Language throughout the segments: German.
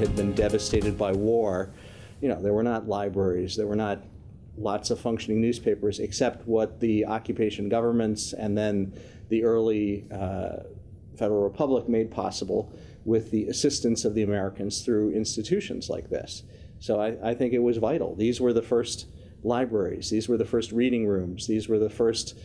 had been devastated by war, there were not libraries, there were not lots of functioning newspapers, except what the occupation governments and then the early Federal Republic made possible with the assistance of the Americans through institutions like this. So I think it was vital. These were the first libraries, these were the first reading rooms, these were the first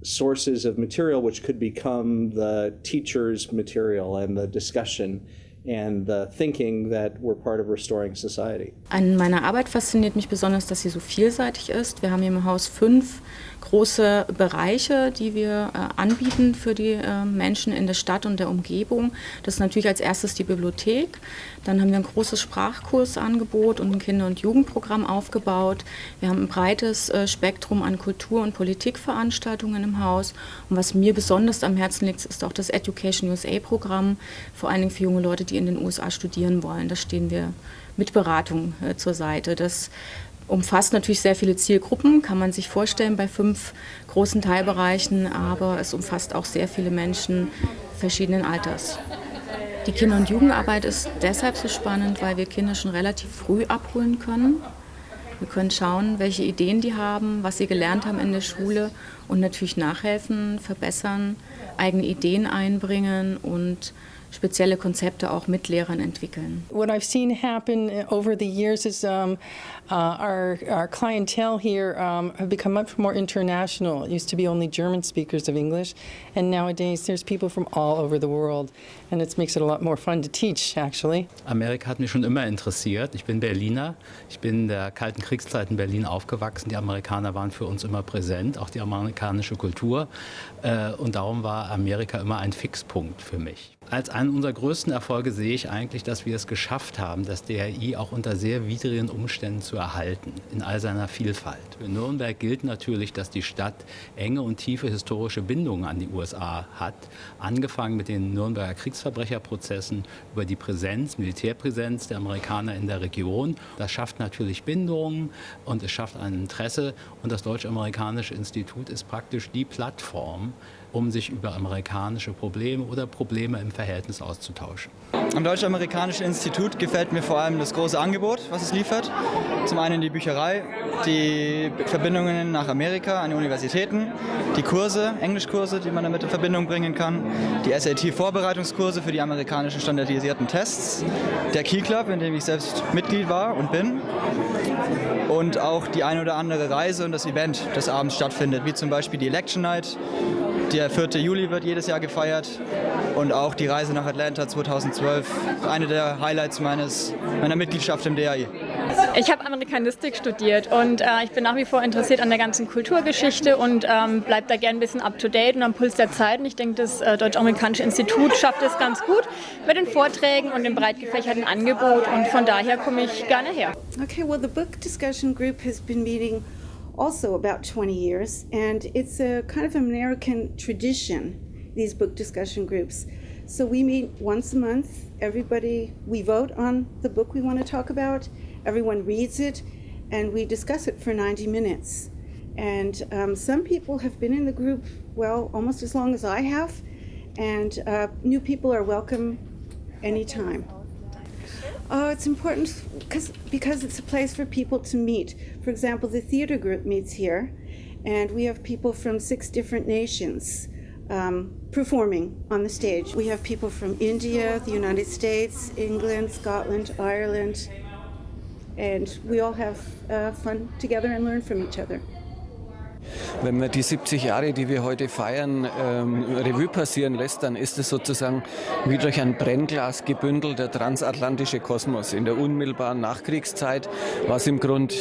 sources of material which could become the teacher's material and the discussion and the thinking that were part of restoring society. An meiner Arbeit fasziniert mich besonders, dass sie so vielseitig ist. Wir haben hier im Haus 5 große Bereiche, die wir anbieten für die Menschen in der Stadt und der Umgebung. Das ist natürlich als erstes die Bibliothek. Dann haben wir ein großes Sprachkursangebot und ein Kinder- und Jugendprogramm aufgebaut. Wir haben ein breites Spektrum an Kultur- und Politikveranstaltungen im Haus. Und was mir besonders am Herzen liegt, ist auch das Education USA-Programm, vor allen Dingen für junge Leute, die in den USA studieren wollen. Da stehen wir mit Beratung zur Seite. Das umfasst natürlich sehr viele Zielgruppen, kann man sich vorstellen bei 5 großen Teilbereichen, aber es umfasst auch sehr viele Menschen verschiedenen Alters. Die Kinder- und Jugendarbeit ist deshalb so spannend, weil wir Kinder schon relativ früh abholen können. Wir können schauen, welche Ideen die haben, was sie gelernt haben in der Schule und natürlich nachhelfen, verbessern, eigene Ideen einbringen und spezielle Konzepte auch mit Lehrern entwickeln. What I've seen happen over the years is our clientele here have become much more international. It used to be only German speakers of English, and nowadays there's people from all over the world, and it makes it a lot more fun to teach, actually. Amerika hat mich schon immer interessiert. Ich bin Berliner. Ich bin in der Kalten Kriegszeit in Berlin aufgewachsen. Die Amerikaner waren für uns immer präsent, auch die amerikanische Kultur. Und darum war Amerika immer ein Fixpunkt für mich. Als einen unserer größten Erfolge sehe ich eigentlich, dass wir es geschafft haben, das DRI auch unter sehr widrigen Umständen zu erhalten, in all seiner Vielfalt. Für Nürnberg gilt natürlich, dass die Stadt enge und tiefe historische Bindungen an die USA hat, angefangen mit den Nürnberger Kriegsverbrecherprozessen über die Militärpräsenz der Amerikaner in der Region. Das schafft natürlich Bindungen und es schafft ein Interesse, und das Deutsch-Amerikanische Institut ist praktisch die Plattform, um sich über amerikanische Probleme oder Probleme im Verhältnis auszutauschen. Am Deutsch-Amerikanischen Institut gefällt mir vor allem das große Angebot, was es liefert. Zum einen die Bücherei, die Verbindungen nach Amerika an die Universitäten, die Kurse, Englischkurse, die man damit in Verbindung bringen kann, die SAT-Vorbereitungskurse für die amerikanischen standardisierten Tests, der Key Club, in dem ich selbst Mitglied war und bin, und auch die ein oder andere Reise und das Event, das abends stattfindet, wie zum Beispiel die Election Night. Der 4. Juli wird jedes Jahr gefeiert und auch die Reise nach Atlanta 2012, eine der Highlights meiner Mitgliedschaft im DAI. Ich habe Amerikanistik studiert und ich bin nach wie vor interessiert an der ganzen Kulturgeschichte und bleibe da gerne ein bisschen up-to-date und am Puls der Zeit. Und ich denke, das Deutsch-Amerikanische Institut schafft es ganz gut mit den Vorträgen und dem breit gefächerten Angebot und von daher komme ich gerne her. Okay, well, the book discussion group has been meeting also about 20 years, and it's a kind of American tradition, these book discussion groups. So we meet once a month, we vote on the book we want to talk about, everyone reads it, and we discuss it for 90 minutes. And some people have been in the group, well, almost as long as I have, and new people are welcome anytime. Oh, it's important because it's a place for people to meet. For example, the theater group meets here, and we have people from 6 different nations performing on the stage. We have people from India, the United States, England, Scotland, Ireland, and we all have fun together and learn from each other. Wenn man die 70 Jahre, die wir heute feiern, Revue passieren lässt, dann ist es sozusagen wie durch ein Brennglas gebündelt der transatlantische Kosmos. In der unmittelbaren Nachkriegszeit war es im Grunde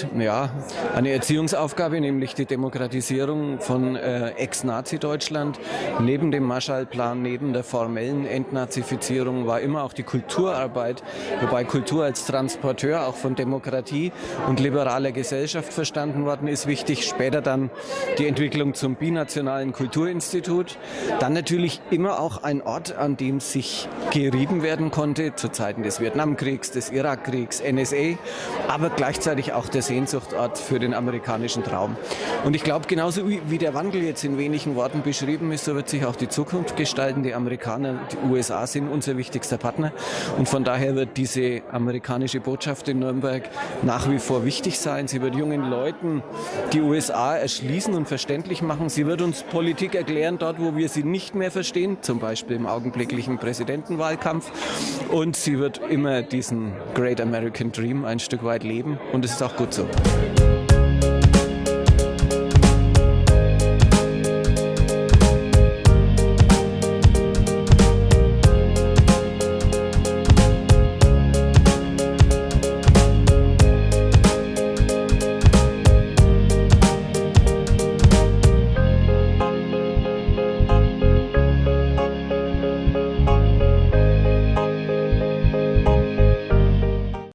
eine Erziehungsaufgabe, nämlich die Demokratisierung von Ex-Nazi-Deutschland. Neben dem Marshallplan, neben der formellen Entnazifizierung war immer auch die Kulturarbeit, wobei Kultur als Transporteur auch von Demokratie und liberaler Gesellschaft verstanden worden ist. Wichtig später dann die Entwicklung zum binationalen Kulturinstitut. Dann natürlich immer auch ein Ort, an dem sich gerieben werden konnte, zu Zeiten des Vietnamkriegs, des Irakkriegs, NSA, aber gleichzeitig auch der Sehnsuchtort für den amerikanischen Traum. Und ich glaube, genauso wie der Wandel jetzt in wenigen Worten beschrieben ist, so wird sich auch die Zukunft gestalten. Die Amerikaner, die USA sind unser wichtigster Partner und von daher wird diese amerikanische Botschaft in Nürnberg nach wie vor wichtig sein. Sie wird jungen Leuten die USA erschließen und verständlich machen. Sie wird uns Politik erklären, dort wo wir sie nicht mehr verstehen, zum Beispiel im augenblicklichen Präsidentenwahlkampf. Und sie wird immer diesen Great American Dream ein Stück weit leben und es ist auch gut so.